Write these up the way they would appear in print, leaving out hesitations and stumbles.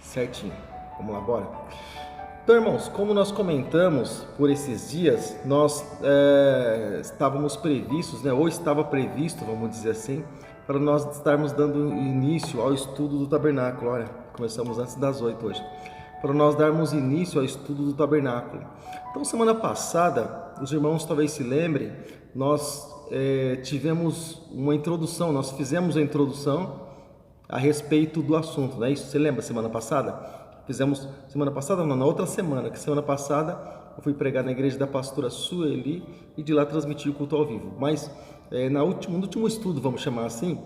Certinho. Vamos lá, bora? Então, irmãos, como nós comentamos por esses dias, nós estávamos previstos, né, ou estava previsto, vamos dizer assim, para nós estarmos dando início ao estudo do tabernáculo. Olha, começamos antes das 8 hoje. Para nós darmos início ao estudo do tabernáculo. Então, semana passada, os irmãos talvez se lembrem, nós tivemos uma introdução, nós fizemos a introdução a respeito do assunto, não é isso? Você lembra semana passada? Fizemos semana passada, não, na outra semana, que semana passada eu fui pregar na igreja da pastora Sueli e de lá transmiti o culto ao vivo. Mas no último estudo, vamos chamar assim,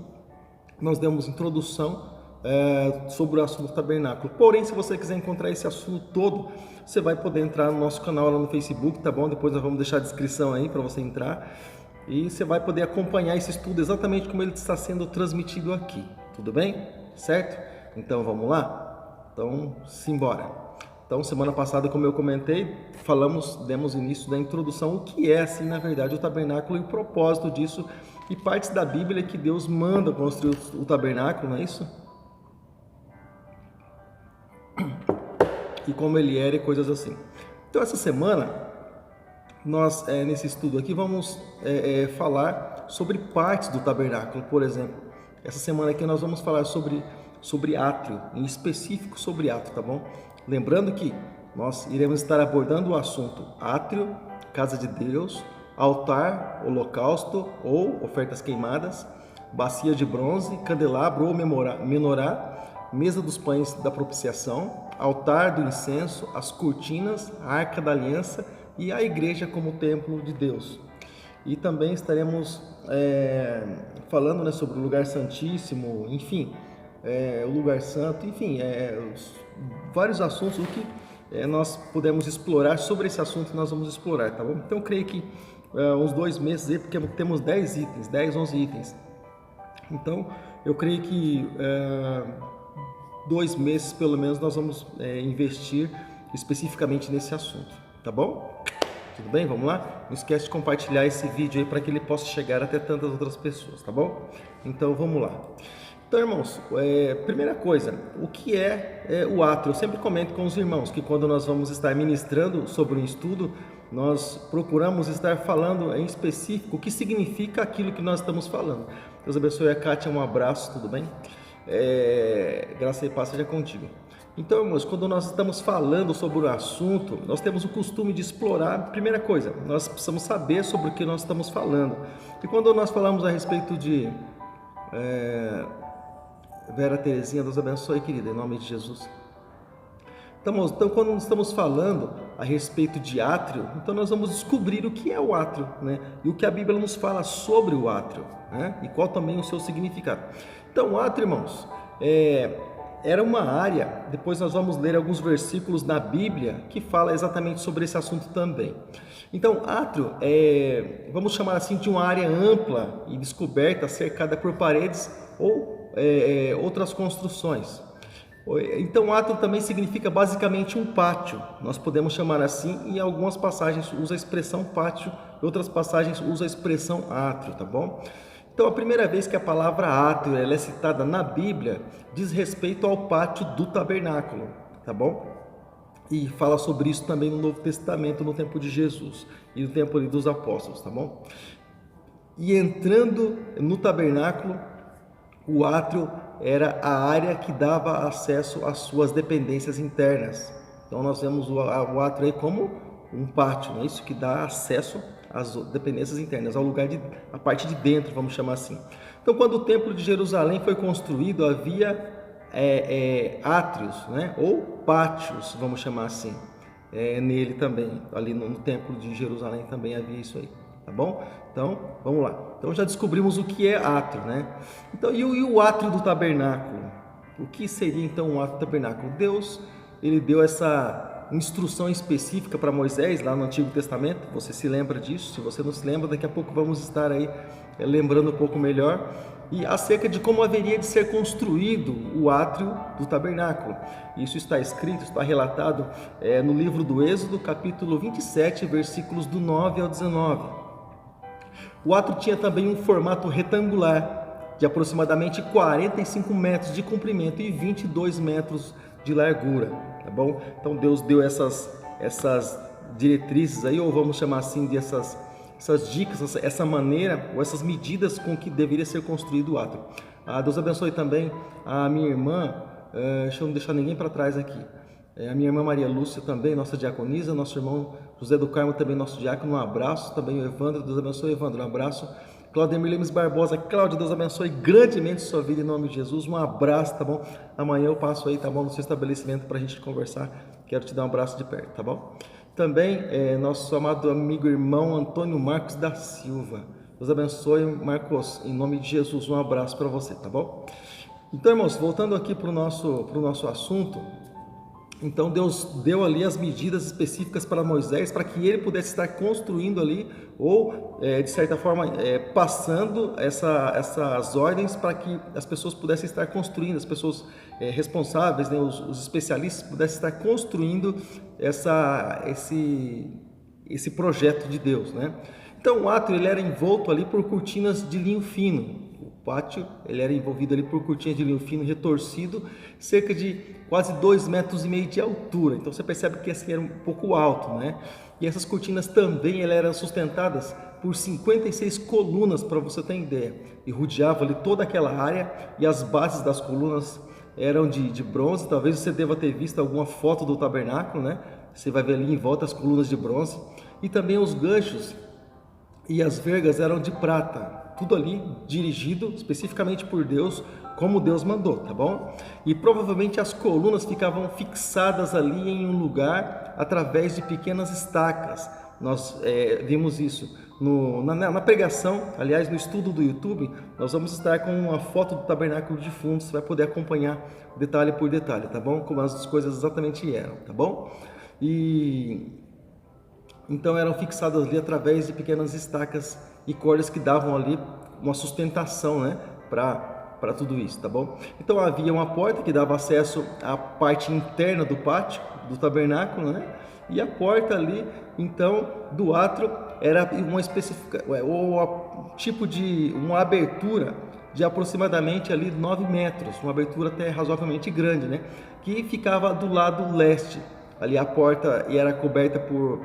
nós demos introdução sobre o assunto do tabernáculo. Porém, se você quiser encontrar esse assunto todo, você vai poder entrar no nosso canal lá no Facebook, tá bom? Depois nós vamos deixar a descrição aí para você entrar e você vai poder acompanhar esse estudo exatamente como ele está sendo transmitido aqui. Tudo bem? Certo? Então vamos lá? Então, simbora. Então, semana passada, como eu comentei, demos início da introdução, o que é, assim, na verdade, o tabernáculo e o propósito disso, e partes da Bíblia que Deus manda construir o tabernáculo, não é isso? E como ele era e coisas assim. Então, essa semana, nós, nesse estudo aqui, vamos falar sobre partes do tabernáculo, por exemplo. Essa semana aqui nós vamos falar sobre átrio, em específico sobre átrio, tá bom? Lembrando que nós iremos estar abordando o assunto átrio, casa de Deus, altar, holocausto ou ofertas queimadas, bacia de bronze, candelabro ou menorá, mesa dos pães da propiciação, altar do incenso, as cortinas, a arca da aliança e a igreja como templo de Deus. E também estaremos falando, né, sobre o lugar santíssimo, enfim, o lugar santo, enfim, vários assuntos, o que nós podemos explorar sobre esse assunto, nós vamos explorar, tá bom? Então eu creio que uns 2 meses aí, porque temos 10 itens, 10, 11 itens. Então eu creio que 2 meses pelo menos nós vamos investir especificamente nesse assunto, tá bom? Tudo bem? Vamos lá? Não esquece de compartilhar esse vídeo aí para que ele possa chegar até tantas outras pessoas, tá bom? Então vamos lá. Então, irmãos, primeira coisa, o que é o átrio? Eu sempre comento com os irmãos que quando nós vamos estar ministrando sobre um estudo, nós procuramos estar falando em específico o que significa aquilo que nós estamos falando. Deus abençoe a Kátia, um abraço, tudo bem? Graça e paz seja contigo. Então, irmãos, quando nós estamos falando sobre o assunto, nós temos o costume de explorar. Primeira coisa, nós precisamos saber sobre o que nós estamos falando. E quando nós falamos a respeito de Vera Terezinha, Deus abençoe, querida, em nome de Jesus. Então, quando estamos falando a respeito de átrio, então nós vamos descobrir o que é o átrio, né? E o que a Bíblia nos fala sobre o átrio, né? E qual também o seu significado. Então, o átrio, irmãos, era uma área, depois nós vamos ler alguns versículos na Bíblia que fala exatamente sobre esse assunto também. Então, átrio vamos chamar assim, de uma área ampla e descoberta, cercada por paredes ou outras construções. Então, átrio também significa basicamente um pátio, nós podemos chamar assim, e em algumas passagens usa a expressão pátio, em outras passagens usa a expressão átrio, tá bom? Então, a primeira vez que a palavra átrio ela é citada na Bíblia diz respeito ao pátio do tabernáculo, tá bom? E fala sobre isso também no Novo Testamento, no tempo de Jesus e no tempo ali dos apóstolos, tá bom? E entrando no tabernáculo, o átrio era a área que dava acesso às suas dependências internas. Então, nós vemos o átrio aí como um pátio, é isso que dá acesso às dependências internas, ao lugar a parte de dentro, vamos chamar assim. Então, quando o templo de Jerusalém foi construído, havia átrios, né? Ou pátios, vamos chamar assim, nele também, ali no templo de Jerusalém também havia isso aí, tá bom? Então, vamos lá. Então, já descobrimos o que é átrio, né? Então, e o átrio do tabernáculo? O que seria então o átrio do tabernáculo? Deus, ele deu essa instrução específica para Moisés lá no Antigo Testamento. Você se lembra disso? Se você não se lembra, daqui a pouco vamos estar aí lembrando um pouco melhor, e acerca de como haveria de ser construído o átrio do tabernáculo. Isso está escrito, está relatado no livro do Êxodo, capítulo 27, versículos do 9 ao 19. O átrio tinha também um formato retangular, de aproximadamente 45 metros de comprimento e 22 metros de largura, tá bom? Então Deus deu essas diretrizes aí, ou vamos chamar assim de essas dicas, essa maneira ou essas medidas com que deveria ser construído o átrio. Deus abençoe também a minha irmã, deixa eu não deixar ninguém para trás aqui, a minha irmã Maria Lúcia também, nossa diaconisa, nosso irmão José do Carmo também, nosso diácono, um abraço, também o Evandro, Deus abençoe Evandro, um abraço. Claudemir Lemes Barbosa, Cláudia, Deus abençoe grandemente sua vida em nome de Jesus, um abraço, tá bom? Amanhã eu passo aí, tá bom, no seu estabelecimento para a gente conversar, quero te dar um abraço de perto, tá bom? Também nosso amado amigo irmão Antônio Marcos da Silva, Deus abençoe, Marcos, em nome de Jesus, um abraço para você, tá bom? Então, irmãos, voltando aqui para o nosso assunto, então Deus deu ali as medidas específicas para Moisés, para que ele pudesse estar construindo ali, ou de certa forma passando essas ordens para que as pessoas pudessem estar construindo, as pessoas responsáveis, né, os especialistas pudessem estar construindo esse projeto de Deus, né? Então o átrio ele era envolto ali por cortinas de linho fino. O pátio ele era envolvido ali por cortinas de linho fino retorcido, cerca de quase 2,5 metros de altura. Então você percebe que assim era um pouco alto, né? E essas cortinas também eram sustentadas por 56 colunas, para você ter ideia. E rodeava ali toda aquela área, e as bases das colunas eram de bronze. Talvez você deva ter visto alguma foto do tabernáculo, né? Você vai ver ali em volta as colunas de bronze. E também os ganchos e as vergas eram de prata. Tudo ali dirigido especificamente por Deus, como Deus mandou, tá bom? E provavelmente as colunas ficavam fixadas ali em um lugar através de pequenas estacas. Nós vimos isso na pregação, aliás, no estudo do YouTube, nós vamos estar com uma foto do tabernáculo de fundo, você vai poder acompanhar detalhe por detalhe, tá bom? Como as coisas exatamente eram, tá bom? E então eram fixadas ali através de pequenas estacas e cordas que davam ali uma sustentação, né, para tudo isso, tá bom? Então havia uma porta que dava acesso à parte interna do pátio, do tabernáculo, né? E a porta ali, então, do átrio era uma específica, ou tipo de uma abertura de aproximadamente ali 9 metros, uma abertura até razoavelmente grande, né? Que ficava do lado leste. Ali a porta era coberta por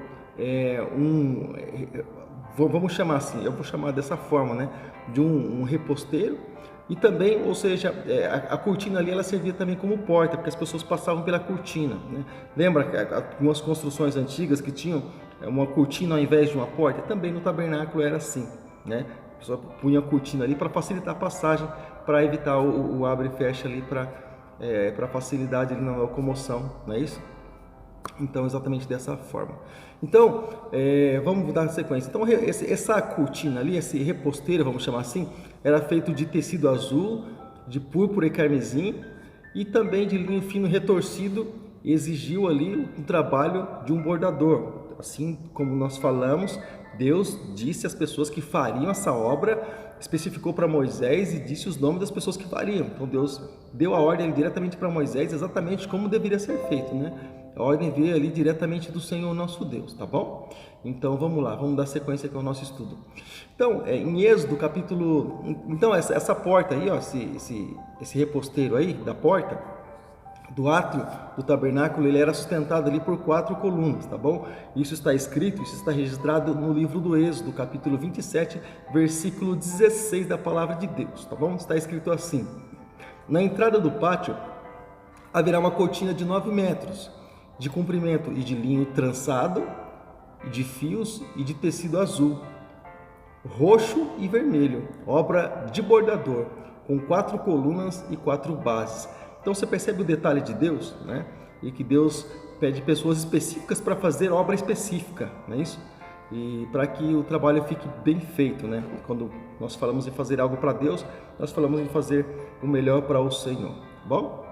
vamos chamar assim, eu vou chamar dessa forma, né? De um reposteiro. E também, ou seja, a cortina ali ela servia também como porta, porque as pessoas passavam pela cortina, né? Lembra algumas construções antigas que tinham uma cortina ao invés de uma porta? Também no tabernáculo era assim, né? A pessoa punha a cortina ali para facilitar a passagem, para evitar o abre e fecha ali, para facilidade ali na locomoção, não é isso? Então, exatamente dessa forma. Então, vamos dar sequência. Então, essa cortina ali, esse reposteiro, vamos chamar assim, era feito de tecido azul, de púrpura e carmesim, e também de linho fino retorcido, e exigiu ali um trabalho de um bordador. Assim como nós falamos, Deus disse às pessoas que fariam essa obra, especificou para Moisés e disse os nomes das pessoas que fariam. Então, Deus deu a ordem diretamente para Moisés, exatamente como deveria ser feito, né? A ordem veio ali diretamente do Senhor nosso Deus, tá bom? Então vamos lá, vamos dar sequência aqui ao nosso estudo. Então, em Êxodo capítulo... Então essa porta aí, ó, esse reposteiro aí da porta, do átrio do tabernáculo, ele era sustentado ali por 4 colunas, tá bom? Isso está escrito, isso está registrado no livro do Êxodo, capítulo 27, versículo 16 da palavra de Deus, tá bom? Está escrito assim: na entrada do pátio haverá uma cortina de 9 metros de comprimento e de linho trançado, de fios e de tecido azul, roxo e vermelho, obra de bordador, com 4 colunas e 4 bases. Então você percebe o detalhe de Deus, né? E que Deus pede pessoas específicas para fazer obra específica, não é isso? E para que o trabalho fique bem feito, né? Quando nós falamos em fazer algo para Deus, nós falamos em fazer o melhor para o Senhor, tá bom?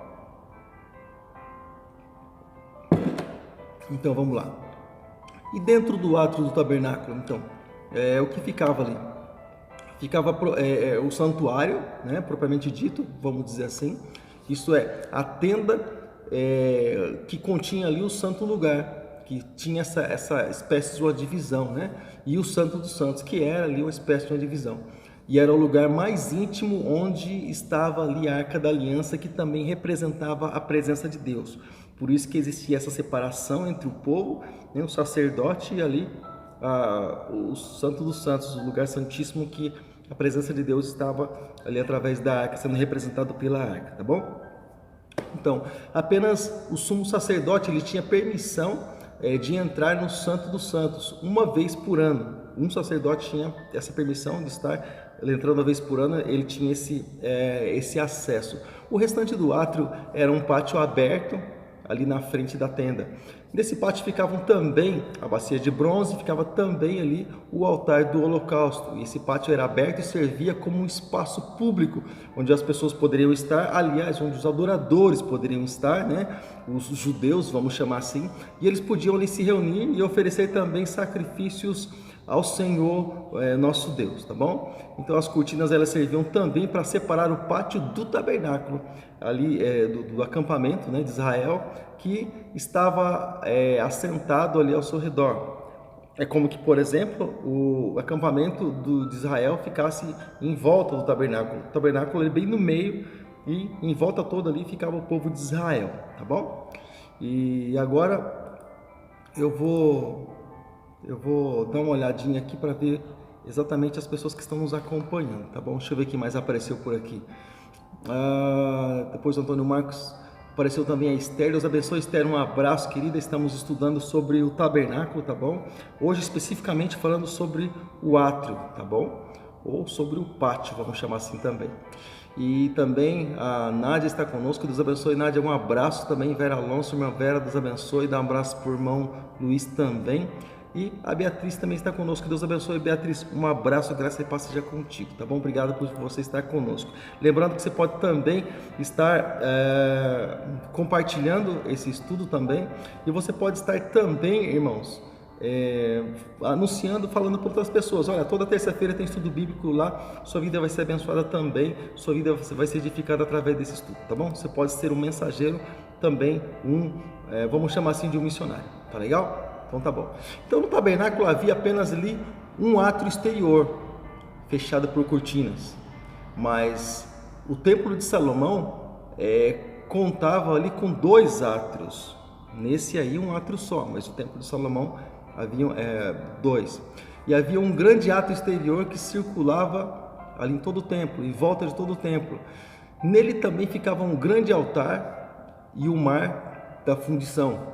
Então vamos lá. E dentro do átrio do tabernáculo, então, o que ficava ali? Ficava o santuário, né, propriamente dito, vamos dizer assim. Isso é, a tenda que continha ali o santo lugar, que tinha essa espécie de uma divisão, né? E o Santo dos Santos, que era ali uma espécie de uma divisão. e era o lugar mais íntimo onde estava ali a Arca da Aliança, que também representava a presença de Deus. Por isso que existia essa separação entre o povo, né, o sacerdote e ali o Santo dos Santos, o lugar santíssimo, que a presença de Deus estava ali através da arca, sendo representado pela arca, tá bom? Então, apenas o sumo sacerdote ele tinha permissão de entrar no Santo dos Santos uma vez por ano. Um sacerdote tinha essa permissão de estar entrando uma vez por ano, ele tinha esse acesso. O restante do átrio era um pátio aberto ali na frente da tenda. Nesse pátio ficavam também a bacia de bronze, ficava também ali o altar do holocausto. E esse pátio era aberto e servia como um espaço público, onde as pessoas poderiam estar, aliás, onde os adoradores poderiam estar, né? Os judeus, vamos chamar assim, e eles podiam ali se reunir e oferecer também sacrifícios ao Senhor nosso Deus, tá bom? Então as cortinas elas serviam também para separar o pátio do tabernáculo, ali do acampamento, né, de Israel, que estava assentado ali ao seu redor. É como que, por exemplo, o acampamento de Israel ficasse em volta do tabernáculo. O tabernáculo ele bem no meio e em volta toda ali ficava o povo de Israel, tá bom? E agora eu vou dar uma olhadinha aqui para ver exatamente as pessoas que estão nos acompanhando, tá bom? Deixa eu ver quem mais apareceu por aqui. Depois o Antônio Marcos apareceu também, a Esther. Deus abençoe, Esther, um abraço, querida. Estamos estudando sobre o tabernáculo, tá bom? Hoje especificamente falando sobre o átrio, tá bom? Ou sobre o pátio, vamos chamar assim também. E também a Nádia está conosco, Deus abençoe, Nádia, um abraço também. Vera Alonso, irmã Vera, Deus abençoe, dá um abraço para o irmão Luiz também. E a Beatriz também está conosco. Deus abençoe, Beatriz. Um abraço, graça e paz seja contigo, tá bom? Obrigado por você estar conosco. Lembrando que você pode também estar compartilhando esse estudo também. E você pode estar também, irmãos, anunciando, falando para outras pessoas. Olha, toda terça-feira tem estudo bíblico lá. Sua vida vai ser abençoada também. Sua vida vai ser edificada através desse estudo, tá bom? Você pode ser um mensageiro também, vamos chamar assim de um missionário, tá legal? Então tá bom. Então no tabernáculo havia apenas ali um átrio exterior, fechado por cortinas. Mas o templo de Salomão contava ali com 2 átrios. Nesse aí um átrio só, mas o templo de Salomão havia 2. E havia um grande átrio exterior que circulava ali em todo o templo, em volta de todo o templo. Nele também ficava um grande altar e o mar da fundição.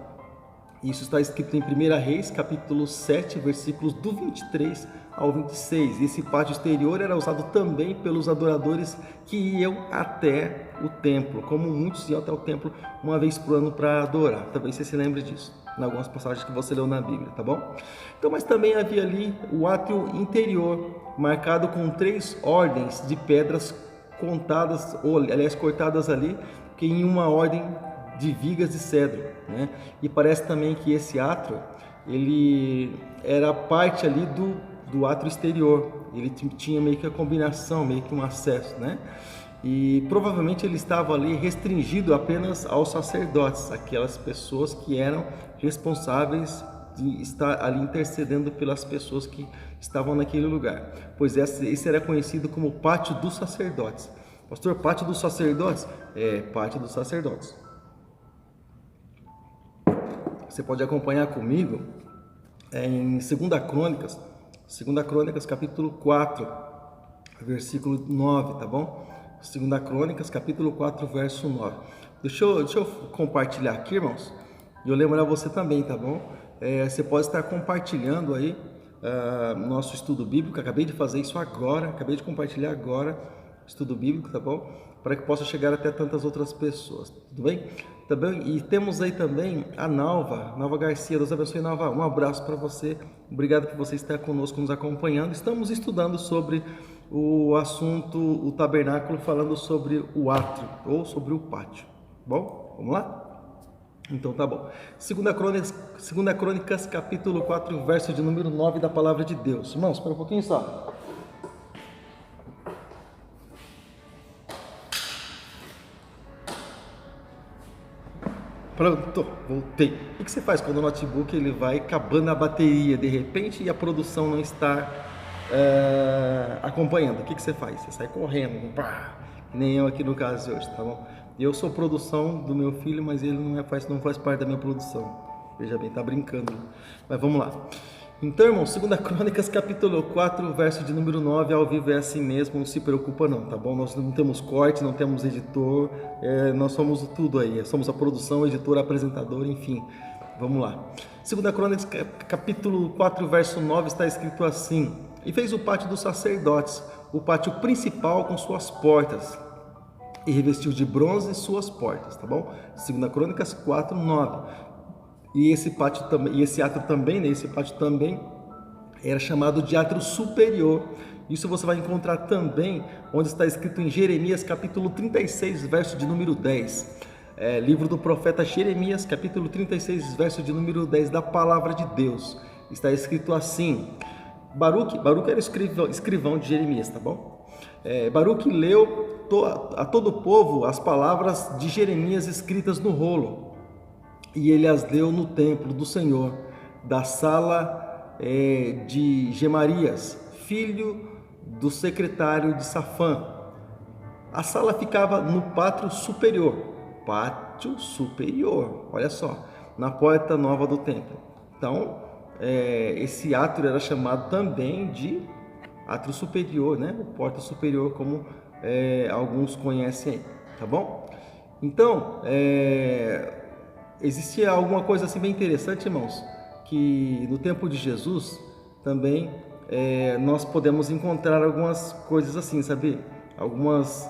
Isso está escrito em 1 Reis, capítulo 7, versículos do 23 ao 26. Esse pátio exterior era usado também pelos adoradores que iam até o templo, como muitos iam até o templo uma vez por ano para adorar. Talvez você se lembre disso, em algumas passagens que você leu na Bíblia, tá bom? Então, mas também havia ali o átrio interior, marcado com 3 ordens de pedras contadas, ou aliás, cortadas ali, que em uma ordem de vigas de cedro, né? E parece também que esse átrio ele era parte ali do átrio exterior. Ele tinha meio que a combinação, meio que um acesso, né? E provavelmente ele estava ali restringido apenas aos sacerdotes, aquelas pessoas que eram responsáveis de estar ali intercedendo pelas pessoas que estavam naquele lugar, pois esse era conhecido como o pátio dos sacerdotes. Pastor, pátio dos sacerdotes? Pátio dos sacerdotes. Você pode acompanhar comigo em 2 Crônicas, capítulo 4, versículo 9, tá bom? 2 Crônicas, capítulo 4, verso 9. Deixa eu compartilhar aqui, irmãos, e eu lembrar você também, tá bom? Você pode estar compartilhando aí nosso estudo bíblico. Acabei de fazer isso agora, acabei de compartilhar agora estudo bíblico, tá bom? Para que possa chegar até tantas outras pessoas, tudo bem? Também, e temos aí também a Nalva Garcia. Deus abençoe, Nalva. Um abraço para você. Obrigado por você estar conosco, nos acompanhando. Estamos estudando sobre o assunto, o tabernáculo, falando sobre o átrio ou sobre o pátio. Bom, vamos lá? Então tá bom. 2 Crônicas, capítulo 4, verso de número 9 da palavra de Deus. Irmãos, espera um pouquinho só. Pronto, voltei. O que você faz quando o notebook ele vai acabando a bateria de repente e a produção não está acompanhando. O que você faz? Você sai correndo, pá, que nem eu aqui no caso de hoje, tá bom? Eu sou produção do meu filho, mas ele não faz parte da minha produção. Veja bem, tá brincando. Mas vamos lá. Então, irmão, 2 Crônicas, capítulo 4, verso de número 9, ao vivo é assim mesmo, não se preocupa não, tá bom? Nós não temos corte, não temos editor, nós somos tudo aí, somos a produção, editor, apresentador, enfim. Vamos lá. 2 Crônicas, capítulo 4, verso 9, está escrito assim: E fez o pátio dos sacerdotes, o pátio principal com suas portas, e revestiu de bronze suas portas, tá bom? 2 Crônicas 4, 9. E esse pátio também, e esse átrio também, né? Esse pátio também era chamado de átrio superior. Isso você vai encontrar também onde está escrito em Jeremias, capítulo 36, verso de número 10. Livro do profeta Jeremias, capítulo 36, verso de número 10, da palavra de Deus. Está escrito assim: Baruque era escrivão de Jeremias, tá bom? Baruque leu a todo o povo as palavras de Jeremias escritas no rolo, e ele as leu no templo do Senhor, da sala de Gemarias, filho do secretário de Safã. A sala ficava no pátio superior, olha só, na porta nova do templo. Então, esse átrio era chamado também de átrio superior, né? O porta superior, como alguns conhecem aí, tá bom? Então, existia alguma coisa assim bem interessante, irmãos, que no tempo de Jesus também nós podemos encontrar algumas coisas assim, sabe? Algumas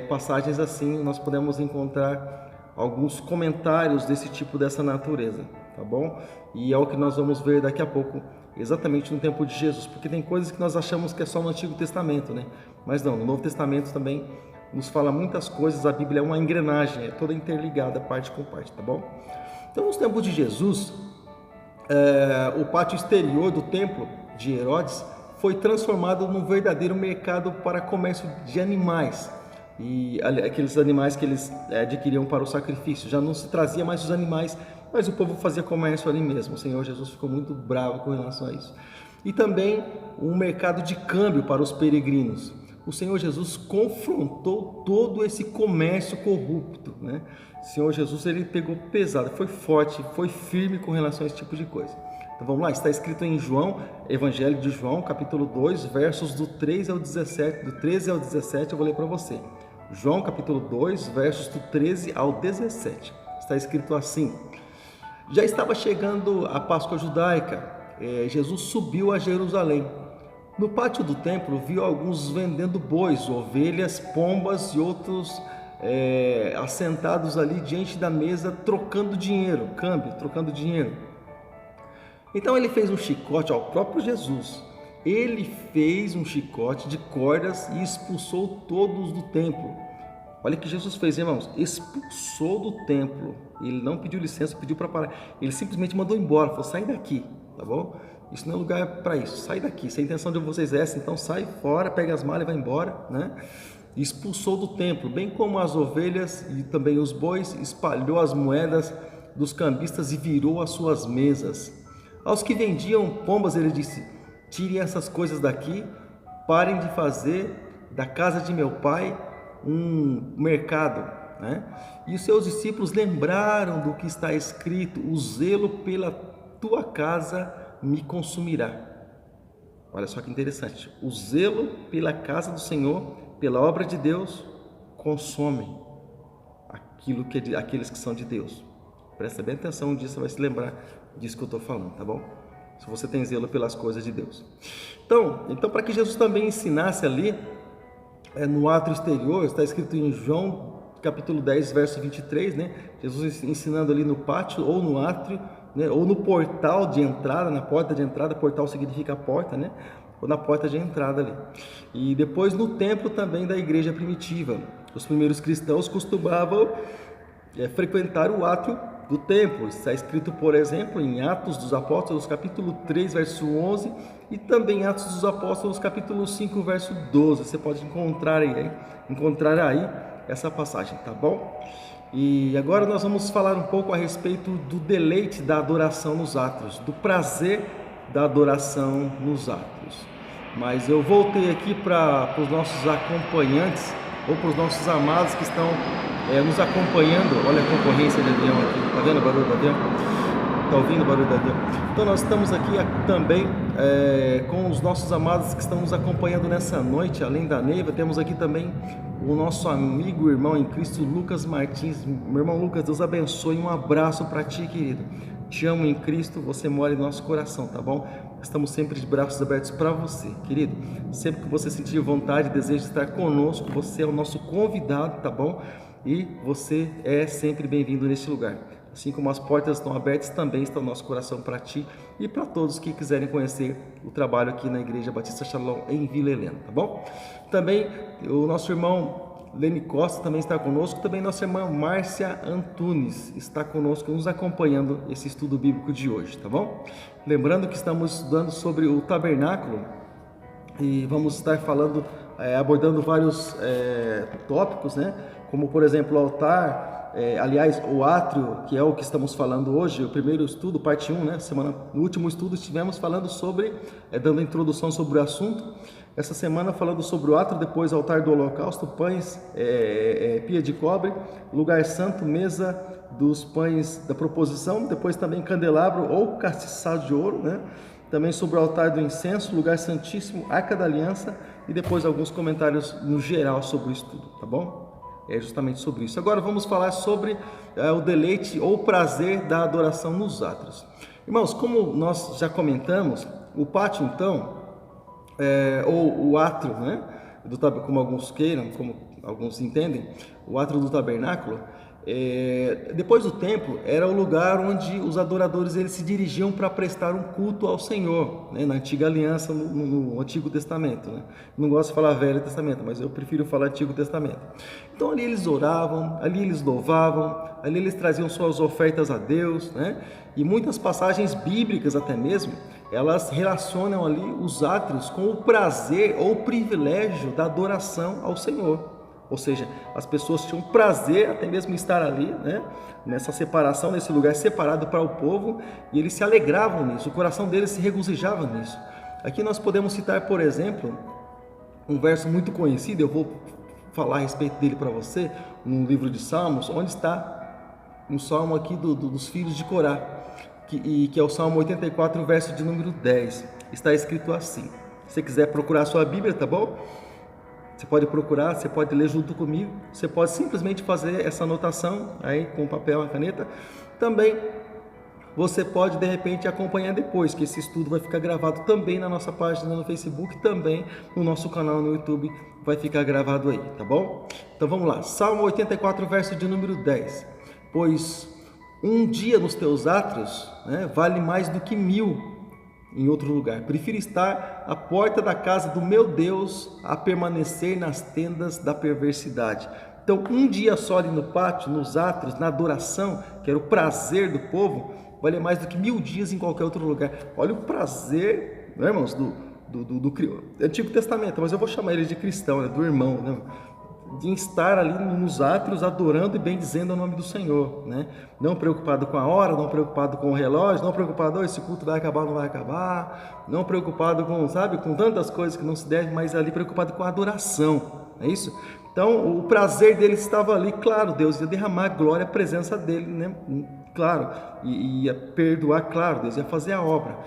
passagens assim, nós podemos encontrar alguns comentários desse tipo, dessa natureza, tá bom? E é o que nós vamos ver daqui a pouco, exatamente no tempo de Jesus, porque tem coisas que nós achamos que é só no Antigo Testamento, né? Mas não, no Novo Testamento também nos fala muitas coisas. A Bíblia é uma engrenagem, é toda interligada, parte com parte, tá bom? Então, nos tempos de Jesus, o pátio exterior do templo de Herodes foi transformado num verdadeiro mercado para comércio de animais, e aqueles animais que eles adquiriam para o sacrifício. Já não se trazia mais os animais, mas o povo fazia comércio ali mesmo. O Senhor Jesus ficou muito bravo com relação a isso. E também um mercado de câmbio para os peregrinos. O Senhor Jesus confrontou todo esse comércio corrupto, né? O Senhor Jesus, ele pegou pesado, foi forte, foi firme com relação a esse tipo de coisa. Então vamos lá, está escrito em João, Evangelho de João, capítulo 2, versos do 13 ao 17, do 13 ao 17, eu vou ler para você. João, capítulo 2, versos do 13 ao 17. Está escrito assim: Já estava chegando a Páscoa judaica, Jesus subiu a Jerusalém. No pátio do templo viu alguns vendendo bois, ovelhas, pombas e outros assentados ali diante da mesa, trocando dinheiro, trocando dinheiro. Então ele fez um chicote ao próprio Jesus. Ele fez um chicote de cordas e expulsou todos do templo. Olha o que Jesus fez, irmãos, expulsou do templo. Ele não pediu licença, pediu para parar. Ele simplesmente mandou embora, falou: sai daqui, tá bom? Isso não é lugar para isso, sai daqui. Se a intenção de vocês é essa, então sai fora, pega as malas e vai embora, né? E expulsou do templo, bem como as ovelhas e também os bois, espalhou as moedas dos cambistas e virou as suas mesas. Aos que vendiam pombas, ele disse: tirem essas coisas daqui, parem de fazer da casa de meu pai um mercado, né? E os seus discípulos lembraram do que está escrito: o zelo pela tua casa me consumirá. Olha só que interessante, o zelo pela casa do Senhor, pela obra de Deus, consome aqueles que são de Deus. Presta bem atenção, um dia você vai se lembrar disso que eu estou falando, tá bom? Se você tem zelo pelas coisas de Deus. Então para que Jesus também ensinasse ali, no átrio exterior, está escrito em João capítulo 10, verso 23, né? Jesus ensinando ali no pátio ou no átrio, né? Ou no portal de entrada, na porta de entrada. Portal significa porta, né? Ou na porta de entrada ali. E depois no templo também da igreja primitiva. Os primeiros cristãos costumavam frequentar o átrio do templo. Está escrito, por exemplo, em Atos dos Apóstolos, capítulo 3, verso 11, e também Atos dos Apóstolos, capítulo 5, verso 12. Você pode encontrar aí essa passagem, tá bom? E agora nós vamos falar um pouco a respeito do deleite da adoração nos átrios, do prazer da adoração nos átrios. mas eu voltei aqui para os nossos acompanhantes, ou para os nossos amados que estão nos acompanhando. Olha a concorrência de avião aqui, tá vendo o barulho do avião? Tá ouvindo o barulho do avião? Então nós estamos aqui também com os nossos amados que estão nos acompanhando nessa noite. Além da Neiva, temos aqui também o nosso amigo, irmão em Cristo, Lucas Martins. Meu irmão Lucas, Deus abençoe, um abraço para ti, querido. Te amo em Cristo, você mora em nosso coração, tá bom? Estamos sempre de braços abertos para você, querido. Sempre que você sentir vontade, deseja estar conosco, você é o nosso convidado, tá bom? E você é sempre bem-vindo neste lugar. Assim como as portas estão abertas, também está o nosso coração para ti e para todos que quiserem conhecer o trabalho aqui na Igreja Batista Shalom em Vila Helena, tá bom? Também o nosso irmão Lene Costa também está conosco, também nossa irmã Márcia Antunes está conosco, nos acompanhando esse estudo bíblico de hoje, tá bom? Lembrando que estamos estudando sobre o tabernáculo e vamos estar falando, abordando vários tópicos, né? Como por exemplo o altar, aliás, o átrio, que é o que estamos falando hoje, o primeiro estudo, parte 1, né? No último estudo estivemos falando sobre, dando a introdução sobre o assunto. Essa semana falando sobre o átrio, depois altar do holocausto, pães, pia de cobre, lugar santo, mesa dos pães da proposição, depois também candelabro ou castiçado de ouro, né? Também sobre o altar do incenso, lugar santíssimo, arca da aliança e depois alguns comentários no geral sobre o estudo, tá bom? É justamente sobre isso. Agora vamos falar sobre o deleite ou prazer da adoração nos átrios. Irmãos, como nós já comentamos, o pátio então, ou o átrio, né? Como alguns queiram, como alguns entendem, o átrio do tabernáculo, depois do templo, era o lugar onde os adoradores eles se dirigiam para prestar um culto ao Senhor, né? Na antiga aliança, no Antigo Testamento, né? Não gosto de falar Velho Testamento, mas eu prefiro falar Antigo Testamento. Então ali eles oravam, ali eles louvavam, ali eles traziam suas ofertas a Deus, né? E muitas passagens bíblicas até mesmo, elas relacionam ali os átrios com o prazer ou o privilégio da adoração ao Senhor. Ou seja, as pessoas tinham prazer até mesmo estar ali, né? Nessa separação, nesse lugar separado para o povo, e eles se alegravam nisso, o coração deles se regozijava nisso. Aqui nós podemos citar, por exemplo, um verso muito conhecido, eu vou falar a respeito dele para você, no livro de Salmos, onde está um salmo aqui dos filhos de Corá, que é o Salmo 84, verso de número 10. Está escrito assim. Se você quiser procurar a sua Bíblia, tá bom? Você pode procurar, você pode ler junto comigo, você pode simplesmente fazer essa anotação aí com papel e caneta. Também você pode de repente acompanhar depois, que esse estudo vai ficar gravado também na nossa página no Facebook, também no nosso canal no YouTube vai ficar gravado aí, tá bom? Então vamos lá, Salmo 84, verso de número 10. Pois um dia nos teus átrios, né, vale mais do que 1000 em outro lugar. Prefiro estar à porta da casa do meu Deus a permanecer nas tendas da perversidade. Então, um dia só ali no pátio, nos átrios, na adoração, que era o prazer do povo, vale mais do que 1000 dias em qualquer outro lugar. Olha o prazer, né, irmãos, do Antigo Testamento, mas eu vou chamar ele de cristão, né, do irmão, né? De estar ali nos átrios adorando e bendizendo o nome do Senhor, né? Não preocupado com a hora, não preocupado com o relógio, não preocupado, esse culto vai acabar ou não vai acabar, não preocupado com, sabe, com tantas coisas que não se deve, mas ali preocupado com a adoração, é isso? Então, o prazer dele estava ali, claro, Deus ia derramar a glória, a presença dele, né? Claro, e ia perdoar, claro, Deus ia fazer a obra,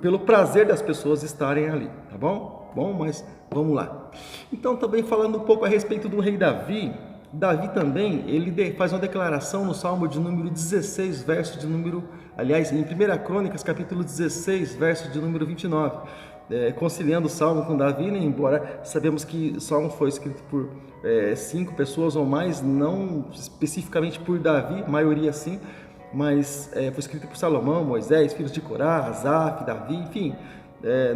pelo prazer das pessoas estarem ali, tá bom? Bom, mas vamos lá. Então, também falando um pouco a respeito do rei Davi, Davi também, ele faz uma declaração no Salmo de número 16, verso de número, aliás, em 1 Crônicas, capítulo 16, verso de número 29, conciliando o Salmo com Davi, né? Embora sabemos que o Salmo foi escrito por 5 pessoas ou mais, não especificamente por Davi, maioria sim, mas foi escrito por Salomão, Moisés, filhos de Corá, Asaf, Davi, enfim,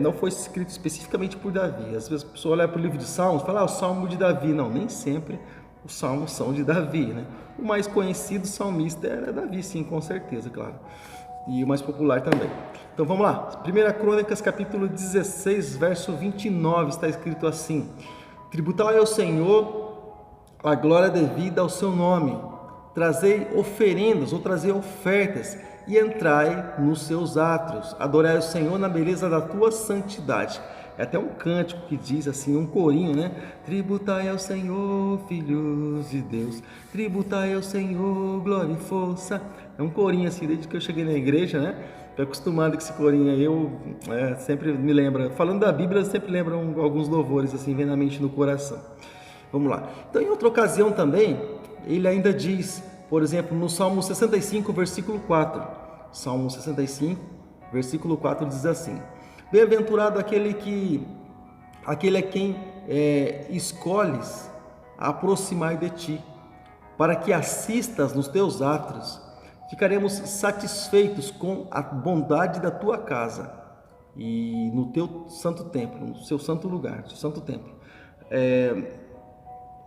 não foi escrito especificamente por Davi. Às vezes a pessoa olha para o livro de Salmos e fala, o Salmo de Davi. Não, nem sempre os salmos são de Davi, né? O mais conhecido salmista era Davi, sim, com certeza, claro. E o mais popular também. Então vamos lá. 1 Crônicas, capítulo 16, verso 29, está escrito assim: tributai ao Senhor a glória devida ao seu nome, trazei oferendas ou trazei ofertas e entrai nos seus átrios, adorai o Senhor na beleza da tua santidade. É até um cântico que diz assim, um corinho, né? Tributai ao Senhor, filhos de Deus, tributai ao Senhor, glória e força. É um corinho assim, desde que eu cheguei na igreja, né? Estou acostumado com esse corinho aí, eu sempre me lembra, falando da Bíblia, sempre lembra alguns louvores assim, vem na mente e no coração. Vamos lá. Então, em outra ocasião também, ele ainda diz, por exemplo, no Salmo 65, versículo 4. Salmo 65, versículo 4 diz assim: Bem-aventurado aquele a quem escolhes aproximar de ti, para que assistas nos teus átrios. Ficaremos satisfeitos com a bondade da tua casa e no teu santo templo, no seu santo lugar, no seu santo templo.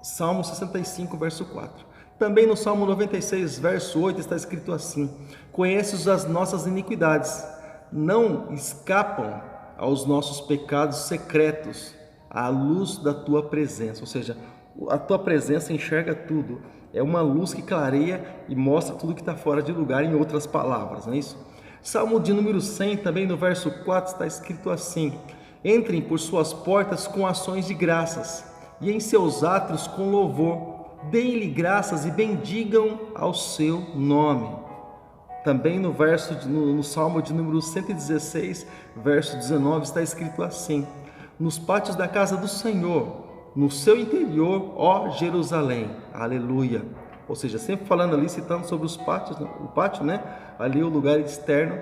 Salmo 65, verso 4. Também no Salmo 96, verso 8, está escrito assim: Conheces as nossas iniquidades, não escapam aos nossos pecados secretos à luz da tua presença. Ou seja, a tua presença enxerga tudo. É uma luz que clareia e mostra tudo que está fora de lugar, em outras palavras, não é isso? Salmo de número 100, também no verso 4, está escrito assim: Entrem por suas portas com ações de graças, e em seus átrios com louvor. Deem-lhe graças e bendigam ao seu nome. Também no Salmo de número 116, verso 19, está escrito assim: Nos pátios da casa do Senhor, no seu interior, ó Jerusalém, aleluia. Ou seja, sempre falando ali, citando sobre os pátios, o pátio, né? Ali o lugar externo,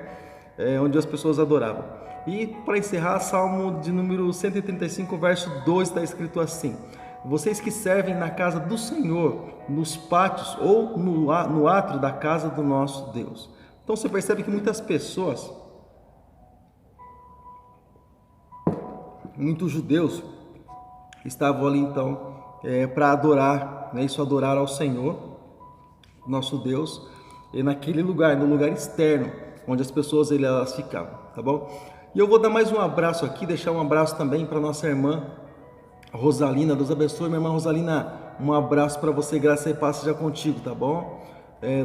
onde as pessoas adoravam. E para encerrar, Salmo de número 135, verso 2, está escrito assim: Vocês que servem na casa do Senhor, nos pátios ou no átrio da casa do nosso Deus. Então você percebe que muitas pessoas, muitos judeus, estavam ali então para adorar, né? Isso, adorar ao Senhor, nosso Deus, e naquele lugar, no lugar externo, onde as pessoas elas ficavam, tá bom? E eu vou dar mais um abraço aqui, deixar um abraço também para nossa irmã Rosalina. Deus abençoe, minha irmã Rosalina, um abraço para você, graça e paz seja contigo, tá bom?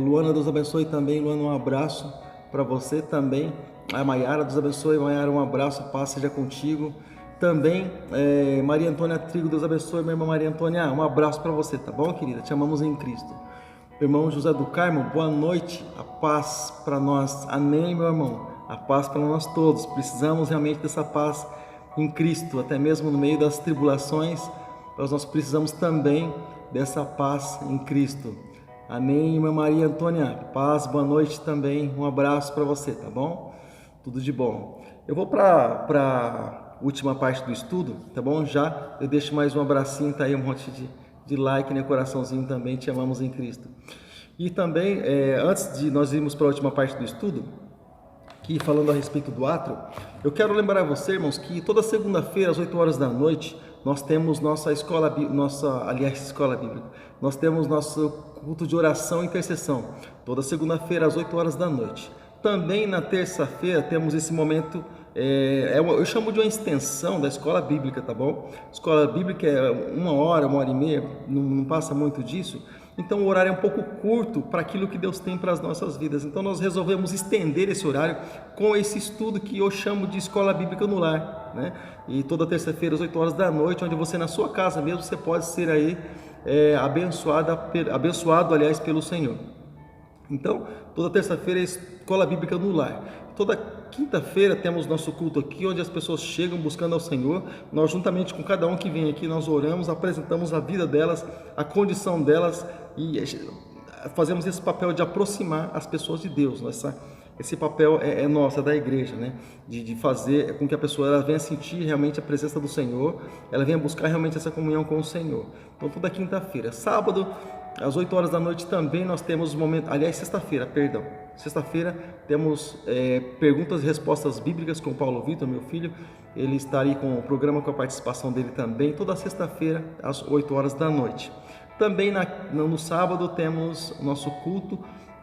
Luana, Deus abençoe também, Luana, um abraço para você também. A Maiara, Deus abençoe, Maiara, um abraço, paz seja contigo. Também, Maria Antônia Trigo, Deus abençoe, minha irmã Maria Antônia, um abraço para você, tá bom, querida? Te amamos em Cristo. Irmão José do Carmo, boa noite, a paz para nós, amém, meu irmão, a paz para nós todos. Precisamos realmente dessa paz em Cristo, até mesmo no meio das tribulações, nós precisamos também dessa paz em Cristo. Amém, irmã Maria Antônia, paz, boa noite também, um abraço para você, tá bom? Tudo de bom. Eu vou para última parte do estudo, tá bom? Já eu deixo mais um abracinho, tá aí um monte de like, né? Coraçãozinho também, te amamos em Cristo. E também, antes de nós irmos para a última parte do estudo, que falando a respeito do átrio, eu quero lembrar a você, irmãos, que toda segunda-feira às 8 horas da noite, nós temos nossa escola bíblica, nós temos nosso culto de oração e intercessão, toda segunda-feira às 8 horas da noite. Também na terça-feira temos esse momento, eu chamo de uma extensão da escola bíblica, tá bom? Escola bíblica é 1 hora, 1h30, não passa muito disso. Então o horário é um pouco curto para aquilo que Deus tem para as nossas vidas. Então nós resolvemos estender esse horário com esse estudo que eu chamo de escola bíblica no lar, né? E toda terça-feira às 8 horas da noite, onde você na sua casa mesmo, você pode ser aí abençoado, aliás, pelo Senhor. Então, toda terça-feira é escola bíblica no lar. Toda quinta-feira temos nosso culto aqui, onde as pessoas chegam buscando ao Senhor. Nós, juntamente com cada um que vem aqui, nós oramos, apresentamos a vida delas, a condição delas e fazemos esse papel de aproximar as pessoas de Deus. Esse papel é nosso, é da igreja, né? De fazer com que a pessoa ela venha sentir realmente a presença do Senhor, ela venha buscar realmente essa comunhão com o Senhor. Então, toda quinta-feira. Sábado, às 8 horas da noite também nós temos um momento, aliás, sexta-feira temos perguntas e respostas bíblicas com o Paulo Vitor, meu filho. Ele está ali com o programa, com a participação dele também, toda sexta-feira às 8 horas da noite. Também no sábado temos o nosso culto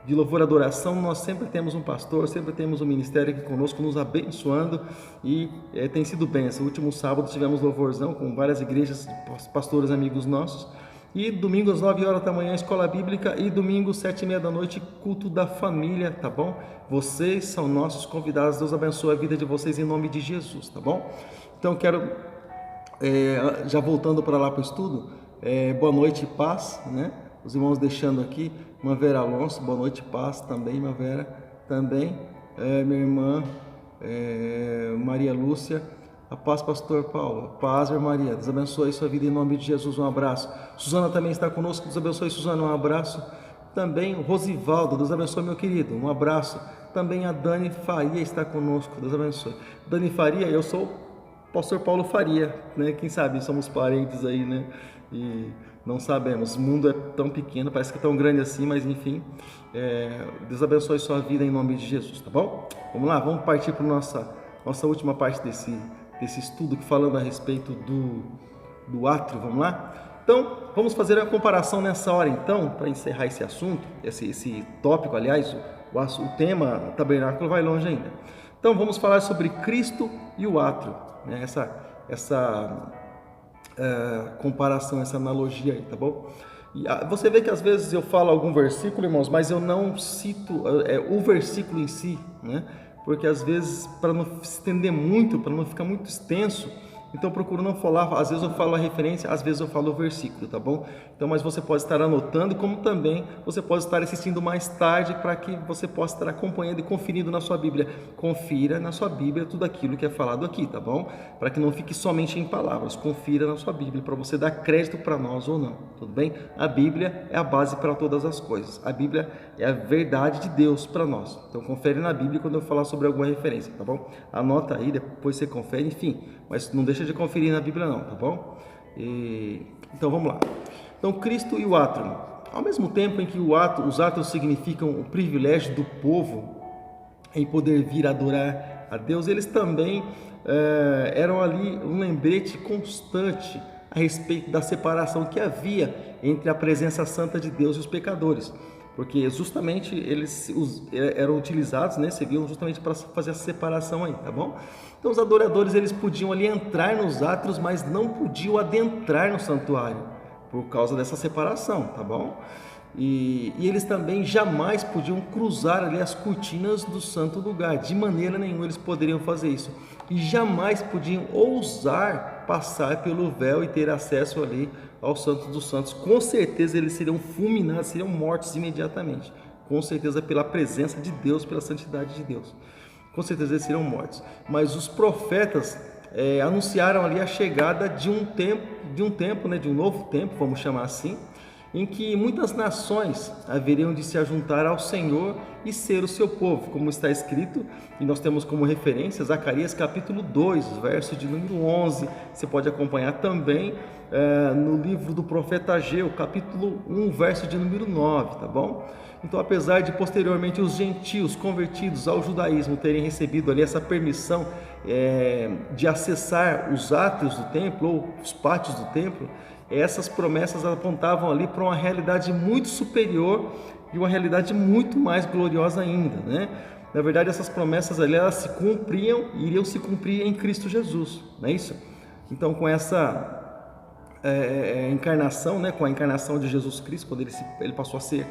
de louvor e adoração. Nós sempre temos um pastor, sempre temos um ministério aqui conosco nos abençoando e tem sido bênção. No último sábado tivemos louvorzão com várias igrejas, pastores amigos nossos. E domingo às 9 horas da manhã, escola bíblica, e domingo 7h30 da noite, culto da família, tá bom? Vocês são nossos convidados, Deus abençoe a vida de vocês em nome de Jesus, tá bom? Então quero, já voltando para lá para o estudo, boa noite e paz, né? Os irmãos deixando aqui, Irmã Vera Alonso, boa noite e paz também, Irmã Vera, também, minha irmã Maria Lúcia, a paz, pastor Paulo, a paz, irmã Maria, Deus abençoe sua vida em nome de Jesus, um abraço. Suzana também está conosco, Deus abençoe, Suzana, um abraço. Também o Rosivaldo, Deus abençoe, meu querido, um abraço. Também a Dani Faria está conosco, Deus abençoe. Dani Faria, eu sou o pastor Paulo Faria, né? Quem sabe somos parentes aí, né? E não sabemos, o mundo é tão pequeno, parece que é tão grande assim, mas enfim, Deus abençoe sua vida em nome de Jesus, tá bom? Vamos lá, vamos partir para a nossa última parte desse estudo, falando a respeito do átrio, vamos lá? Então, vamos fazer a comparação nessa hora, então, para encerrar esse assunto, esse tópico, aliás, o tema tabernáculo vai longe ainda. Então, vamos falar sobre Cristo e o átrio, né? Essa comparação, essa analogia aí, tá bom? E você vê que às vezes eu falo algum versículo, irmãos, mas eu não cito o versículo em si, né? Porque às vezes, para não se estender muito, para não ficar muito extenso, então eu procuro não falar, às vezes eu falo a referência, às vezes eu falo o versículo, tá bom? Então, mas você pode estar anotando, como também você pode estar assistindo mais tarde, para que você possa estar acompanhando e conferindo na sua Bíblia. Confira na sua Bíblia tudo aquilo que é falado aqui, tá bom? Para que não fique somente em palavras, confira na sua Bíblia, para você dar crédito para nós ou não, tudo bem? A Bíblia é a base para todas as coisas, a Bíblia é a verdade de Deus para nós. Então confere na Bíblia quando eu falar sobre alguma referência, tá bom? Anota aí, depois você confere, enfim, mas não deixa de conferir na Bíblia não, tá bom? Então vamos lá. Então Cristo e o átrio. Ao mesmo tempo em que os átrios significam o privilégio do povo em poder vir adorar a Deus, eles também eram ali um lembrete constante a respeito da separação que havia entre a presença santa de Deus e os pecadores. Porque justamente eles eram utilizados, né, serviam justamente para fazer essa separação aí, tá bom? Então os adoradores, eles podiam ali entrar nos átrios, mas não podiam adentrar no santuário, por causa dessa separação, tá bom? E eles também jamais podiam cruzar ali as cortinas do santo lugar, de maneira nenhuma eles poderiam fazer isso. E jamais podiam ousar passar pelo véu e ter acesso ali ao Santo dos Santos. Com certeza eles seriam fulminados, seriam mortos imediatamente. Com certeza pela presença de Deus, pela santidade de Deus. Com certeza eles seriam mortos. Mas os profetas anunciaram ali a chegada de um tempo, né, de um novo tempo, vamos chamar assim, em que muitas nações haveriam de se ajuntar ao Senhor e ser o seu povo, como está escrito, e nós temos como referência Zacarias capítulo 2, verso de número 11, você pode acompanhar também no livro do profeta Ageu, capítulo 1, verso de número 9, tá bom? Então, apesar de posteriormente os gentios convertidos ao judaísmo terem recebido ali essa permissão de acessar os átrios do templo ou os pátios do templo, essas promessas apontavam ali para uma realidade muito superior e uma realidade muito mais gloriosa ainda, né? Na verdade, essas promessas ali, elas se cumpriam e iriam se cumprir em Cristo Jesus, não é isso? Então, com essa encarnação, né? Com a encarnação de Jesus Cristo, quando ele passou a ser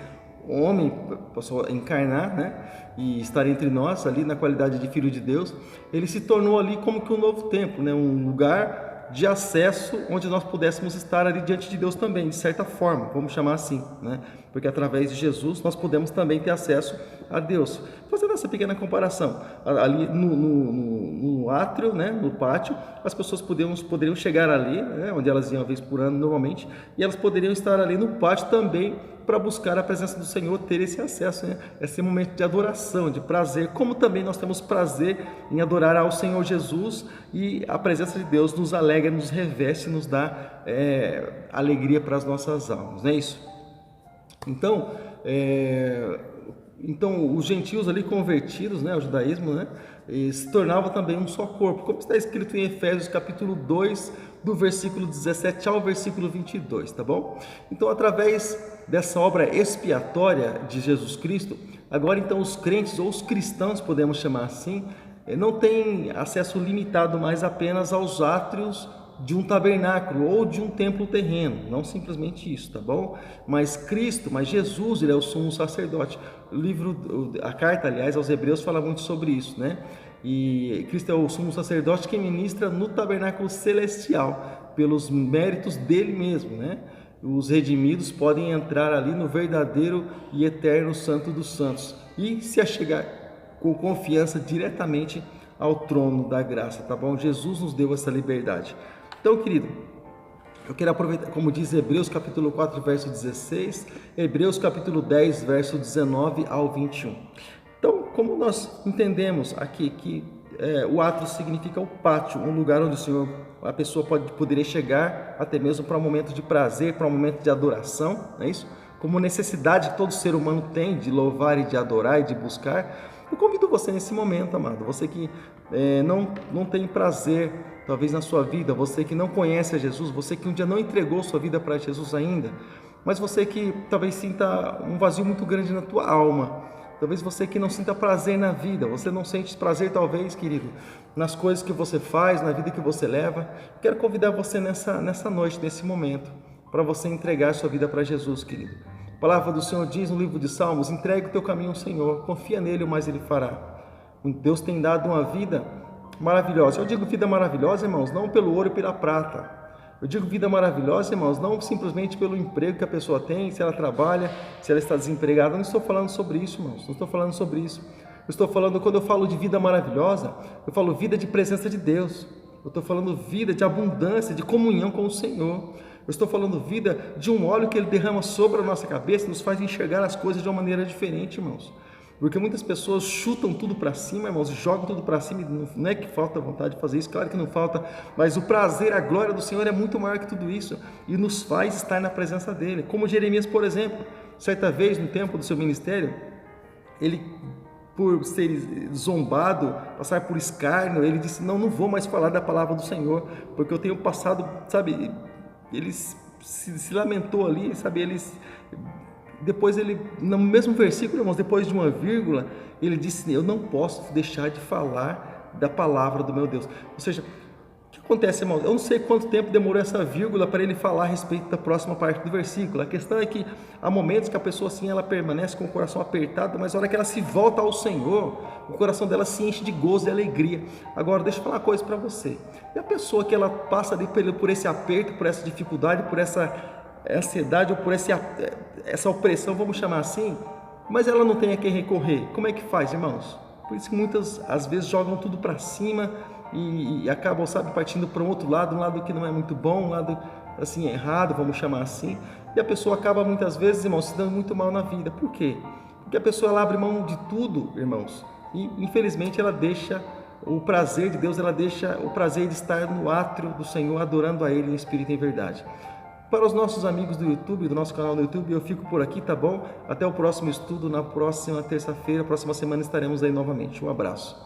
homem, passou a encarnar, né? E estar entre nós ali na qualidade de Filho de Deus, ele se tornou ali como que um novo templo, né? Um lugar de acesso onde nós pudéssemos estar ali diante de Deus também, de certa forma, vamos chamar assim, né? Porque através de Jesus nós podemos também ter acesso a Deus. Fazendo essa pequena comparação, ali no átrio, né, no pátio, as pessoas poderiam chegar ali, né, onde elas iam uma vez por ano normalmente, e elas poderiam estar ali no pátio também para buscar a presença do Senhor, ter esse acesso, né? Esse momento de adoração, de prazer, como também nós temos prazer em adorar ao Senhor Jesus, e a presença de Deus nos alegra, nos reveste, nos dá alegria para as nossas almas, não é isso? Então, os gentios ali convertidos, né, ao judaísmo, né, se tornavam também um só corpo, como está escrito em Efésios capítulo 2, do versículo 17 ao versículo 22, tá bom? Então, através dessa obra expiatória de Jesus Cristo, agora então os crentes ou os cristãos, podemos chamar assim, não têm acesso limitado mais apenas aos átrios de um tabernáculo ou de um templo terreno, não simplesmente isso, tá bom? Mas Jesus, ele é o sumo sacerdote. A carta, aliás, aos Hebreus fala muito sobre isso, né? E Cristo é o sumo sacerdote que ministra no tabernáculo celestial, pelos méritos dele mesmo, né? Os redimidos podem entrar ali no verdadeiro e eterno Santo dos Santos e se achegar com confiança diretamente ao trono da graça, tá bom? Jesus nos deu essa liberdade. Então, querido, eu quero aproveitar, como diz Hebreus capítulo 4, verso 16, Hebreus capítulo 10, verso 19 ao 21. Então, como nós entendemos aqui que o átrio significa o pátio, um lugar onde a pessoa poderia chegar até mesmo para um momento de prazer, para um momento de adoração, não é isso? Como necessidade que todo ser humano tem de louvar e de adorar e de buscar. Eu convido você nesse momento, amado, você que não tem prazer, talvez na sua vida, você que não conhece a Jesus, você que um dia não entregou sua vida para Jesus ainda, mas você que talvez sinta um vazio muito grande na tua alma, talvez você que não sinta prazer na vida, você não sente prazer talvez, querido, nas coisas que você faz, na vida que você leva. Quero convidar você nessa noite, nesse momento, para você entregar sua vida para Jesus, querido. A palavra do Senhor diz no livro de Salmos: entregue o teu caminho ao Senhor, confia nele, o mais ele fará. Deus tem dado uma vida maravilhosa. Eu digo vida maravilhosa, irmãos, não pelo ouro e pela prata. Eu digo vida maravilhosa, irmãos, não simplesmente pelo emprego que a pessoa tem, se ela trabalha, se ela está desempregada. Não estou falando sobre isso, irmãos, não estou falando sobre isso. Eu estou falando, quando eu falo de vida maravilhosa, eu falo vida de presença de Deus. Eu estou falando vida de abundância, de comunhão com o Senhor. Eu estou falando vida de um óleo que Ele derrama sobre a nossa cabeça, nos faz enxergar as coisas de uma maneira diferente, irmãos. Porque muitas pessoas chutam tudo para cima, irmãos, jogam tudo para cima, não é que falta vontade de fazer isso, claro que não falta, mas o prazer, a glória do Senhor é muito maior que tudo isso e nos faz estar na presença dEle. Como Jeremias, por exemplo, certa vez no tempo do seu ministério, ele, por ser zombado, passar por escárnio, ele disse: não vou mais falar da palavra do Senhor, porque eu tenho passado, sabe, ele se lamentou ali, sabe, depois ele, no mesmo versículo, irmãos, depois de uma vírgula, ele disse: eu não posso deixar de falar da palavra do meu Deus. Ou seja, o que acontece, irmãos? Eu não sei quanto tempo demorou essa vírgula para ele falar a respeito da próxima parte do versículo. A questão é que há momentos que a pessoa assim, ela permanece com o coração apertado, mas na hora que ela se volta ao Senhor, o coração dela se enche de gozo e alegria. Agora, deixa eu falar uma coisa para você. E a pessoa que ela passa ali por esse aperto, por essa dificuldade, por essa ansiedade ou por essa opressão, vamos chamar assim, mas ela não tem a quem recorrer, como é que faz, irmãos? Por isso que muitas, às vezes, jogam tudo para cima e acabam, sabe, partindo para um outro lado, um lado que não é muito bom, um lado, assim, errado, vamos chamar assim, e a pessoa acaba, muitas vezes, irmãos, se dando muito mal na vida. Por quê? Porque a pessoa, ela abre mão de tudo, irmãos, e, infelizmente, ela deixa o prazer de Deus, ela deixa o prazer de estar no átrio do Senhor, adorando a Ele em espírito e em verdade. Para os nossos amigos do YouTube, do nosso canal no YouTube, eu fico por aqui, tá bom? Até o próximo estudo, na próxima terça-feira, próxima semana estaremos aí novamente. Um abraço.